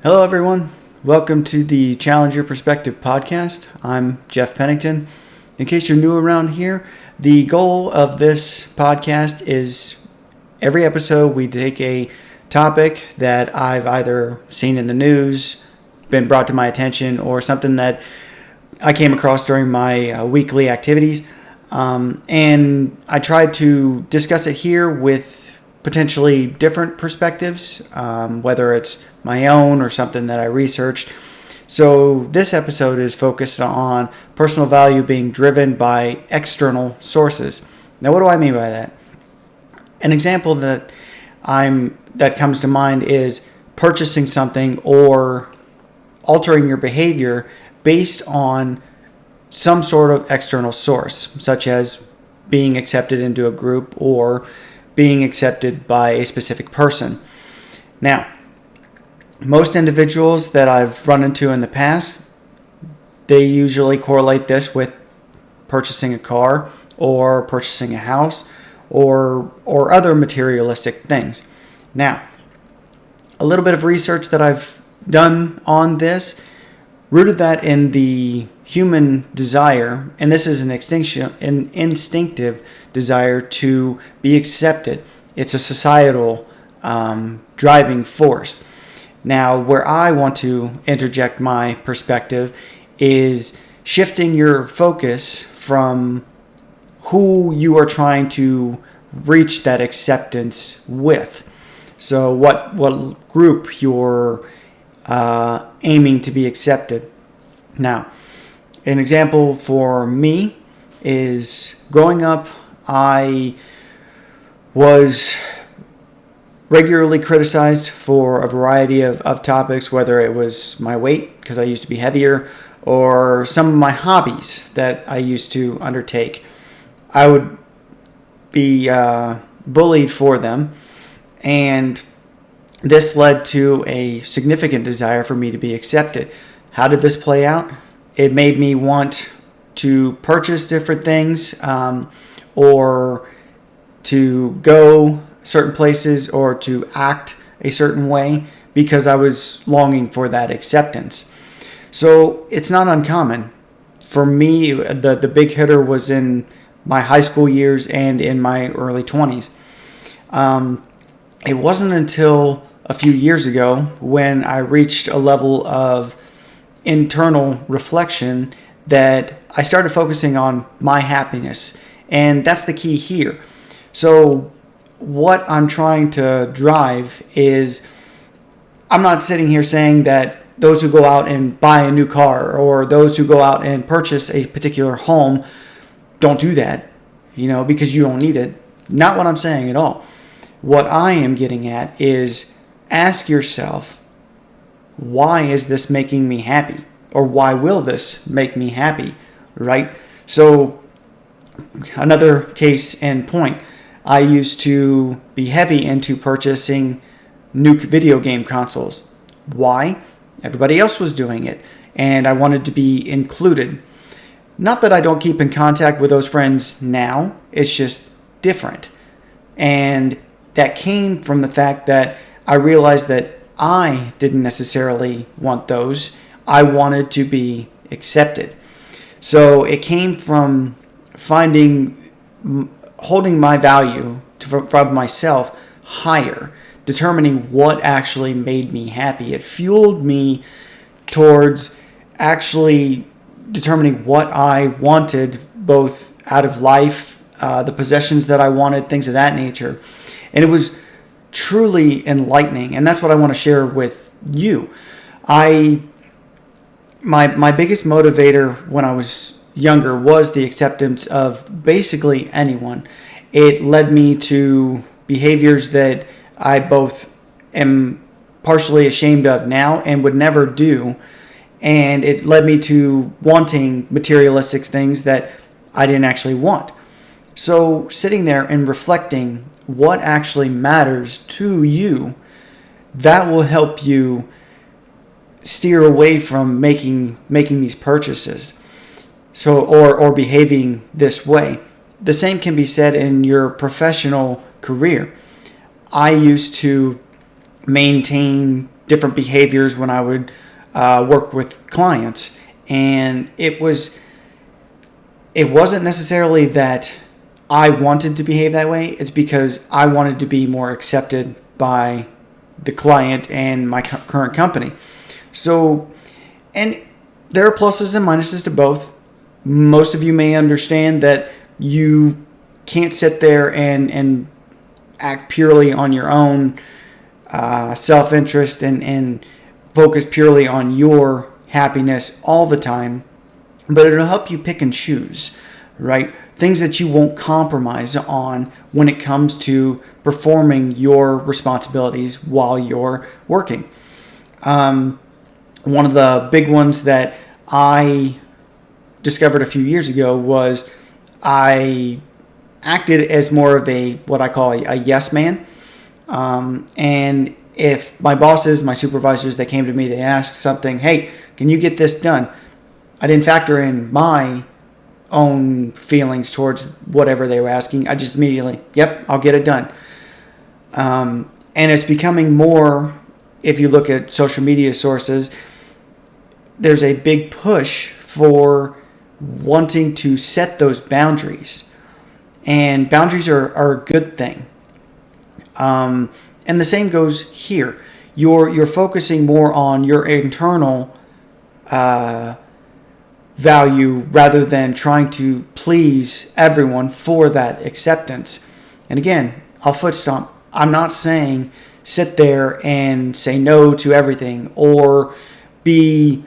Hello, everyone. Welcome to the Challenge Your Perspective podcast. I'm Jeff Pennington. In case you're new around here, the goal of this podcast is every episode we take a topic that I've either seen in the news, been brought to my attention, or something that I came across during my weekly activities. And I tried to discuss it here with potentially different perspectives, whether it's my own or something that I researched. So this episode is focused on personal value being driven by external sources. Now, what do I mean by that? An example that comes to mind is purchasing something or altering your behavior based on some sort of external source, such as being accepted into a group or being accepted by a specific person. Now, most individuals that I've run into in the past, they usually correlate this with purchasing a car or purchasing a house or other materialistic things. Now, a little bit of research that I've done on this rooted that in the human desire, and this is an instinctive desire to be accepted. It's a societal driving force. Now, where I want to interject my perspective is shifting your focus from who you are trying to reach that acceptance with. So what group you're aiming to be accepted. Now, an example for me is growing up, I was regularly criticized for a variety of topics, whether it was my weight, because I used to be heavier, or some of my hobbies that I used to undertake. I would be bullied for them, and this led to a significant desire for me to be accepted. How did this play out? It made me want to purchase different things or to go certain places or to act a certain way because I was longing for that acceptance. So it's not uncommon. For me, the big hitter was in my high school years and in my early 20s. It wasn't until a few years ago when I reached a level of internal reflection that I started focusing on my happiness. And that's the key here. So what I'm trying to drive is, I'm not sitting here saying that those who go out and buy a new car or those who go out and purchase a particular home don't do that, because you don't need it. Not what I'm saying at all. What I am getting at is ask yourself, why is this making me happy? Or why will this make me happy, right? So another case in point, I used to be heavy into purchasing new video game consoles. Why? Everybody else was doing it, and I wanted to be included. Not that I don't keep in contact with those friends now, it's just different. And that came from the fact that I realized that I didn't necessarily want those. I wanted to be accepted. So it came from holding my value from myself higher, determining what actually made me happy. It fueled me towards actually determining what I wanted, both out of life, the possessions that I wanted, things of that nature. And it was truly enlightening, and that's what I want to share with you. My biggest motivator when I was younger was the acceptance of basically anyone. It led me to behaviors that I both am partially ashamed of now and would never do, and it led me to wanting materialistic things that I didn't actually want. So sitting there and reflecting what actually matters to you, that will help you steer away from making these purchases, or behaving this way. The same can be said in your professional career. I used to maintain different behaviors when I would work with clients. And it wasn't necessarily that I wanted to behave that way. It's because I wanted to be more accepted by the client and my current company. So, and there are pluses and minuses to both. Most of you may understand that you can't sit there and act purely on your own self-interest and focus purely on your happiness all the time. But it'll help you pick and choose, right? Things that you won't compromise on when it comes to performing your responsibilities while you're working. One of the big ones that I discovered a few years ago was I acted as more of what I call a yes man. And if my bosses, my supervisors, they came to me, they asked something, hey, can you get this done? I didn't factor in my own feelings towards whatever they were asking. I just immediately, yep, I'll get it done. And it's becoming more, if you look at social media sources, there's a big push for wanting to set those boundaries. And boundaries are a good thing. And the same goes here. You're focusing more on your internal value rather than trying to please everyone for that acceptance. And again, I'll foot stomp. I'm not saying sit there and say no to everything or be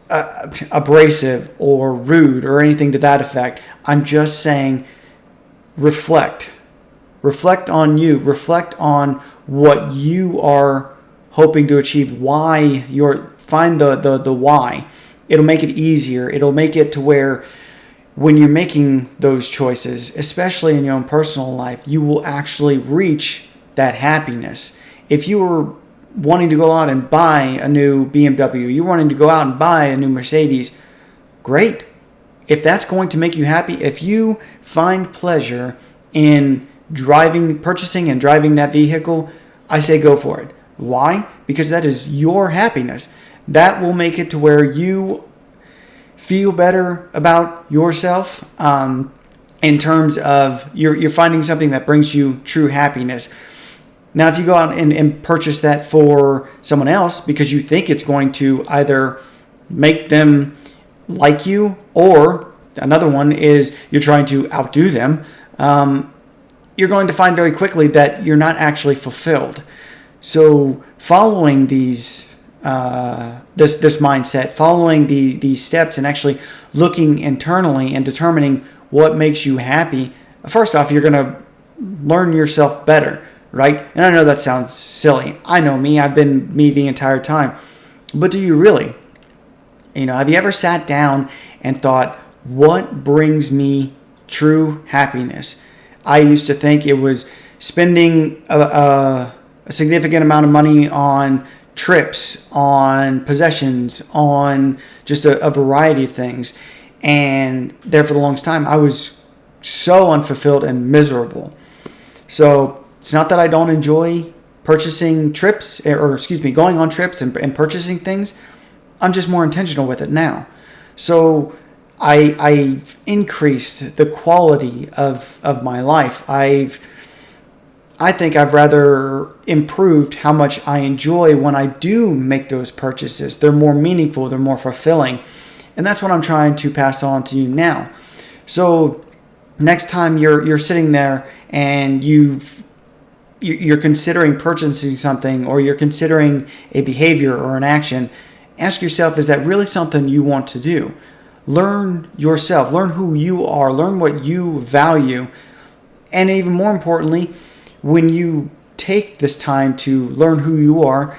abrasive or rude or anything to that effect. I'm just saying reflect. Reflect on you. Reflect on what you are hoping to achieve. Why find the why. It'll make it easier. It'll make it to where when you're making those choices, especially in your own personal life, you will actually reach that happiness. If you were wanting to go out and buy a new BMW, you're wanting to go out and buy a new Mercedes, great. If that's going to make you happy, if you find pleasure in purchasing and driving that vehicle, I say go for it. Why? Because that is your happiness. That will make it to where you feel better about yourself in terms of you're finding something that brings you true happiness. Now, if you go out and purchase that for someone else because you think it's going to either make them like you, or another one is you're trying to outdo them, you're going to find very quickly that you're not actually fulfilled. So following this mindset, following these steps and actually looking internally and determining what makes you happy, first off, you're going to learn yourself better, right? And I know that sounds silly. I know me. I've been me the entire time. But do you really? Have you ever sat down and thought, what brings me true happiness? I used to think it was spending a significant amount of money on trips, on possessions, on just a variety of things. And there for the longest time, I was so unfulfilled and miserable. So it's not that I don't enjoy purchasing trips, going on trips and purchasing things. I'm just more intentional with it now. So I've increased the quality of my life. I think I've rather improved how much I enjoy when I do make those purchases. They're more meaningful, they're more fulfilling. And that's what I'm trying to pass on to you now. So next time you're sitting there and you're considering purchasing something, or you're considering a behavior or an action, ask yourself, is that really something you want to do? Learn yourself, learn who you are, learn what you value. And even more importantly, when you take this time to learn who you are,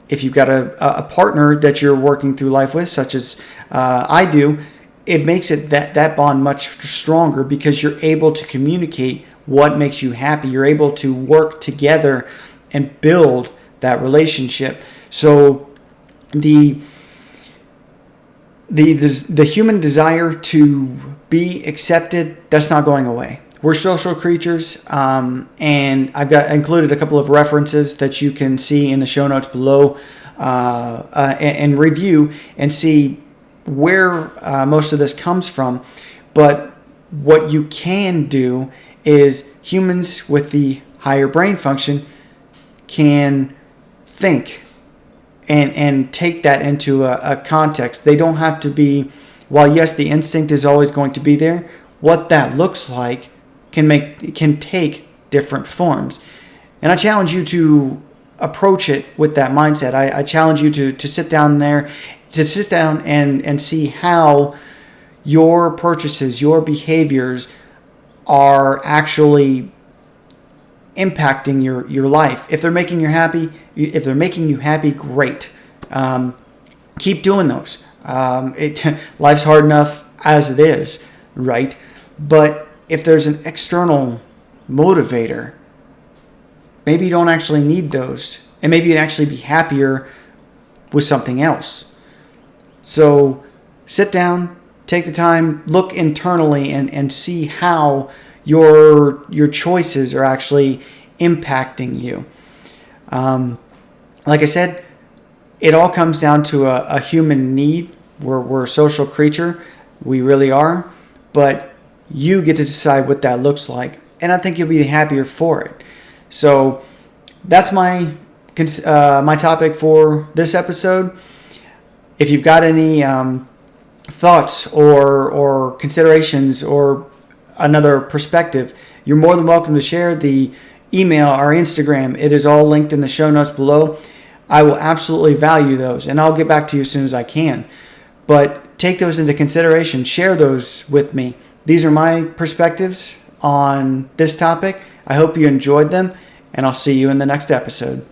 if you've got a partner that you're working through life with, such as I do, it makes it that bond much stronger because you're able to communicate what makes you happy. You're able to work together and build that relationship. So the human desire to be accepted, that's not going away. we're social creatures, and I've got included a couple of references that you can see in the show notes below, and review and see where most of this comes from. But what you can do is humans with the higher brain function can think and take that into a context. They don't have to be, while yes, the instinct is always going to be there, what that looks like can take different forms. And I challenge you to approach it with that mindset. I challenge you to sit down and see how your purchases, your behaviors are actually impacting your life. If they're making you happy, great. Keep doing those. Life's hard enough as it is, right? But if there's an external motivator, maybe you don't actually need those, and maybe you'd actually be happier with something else. So sit down, take the time, look internally, and see how your choices are actually impacting you. Like I said, it all comes down to a human need. We're a social creature. We really are. But you get to decide what that looks like. And I think you'll be happier for it. So that's my topic for this episode. If you've got any thoughts or considerations or another perspective, you're more than welcome to share. The email, our Instagram, it is all linked in the show notes below. I will absolutely value those, and I'll get back to you as soon as I can. But take those into consideration. Share those with me. These are my perspectives on this topic. I hope you enjoyed them, and I'll see you in the next episode.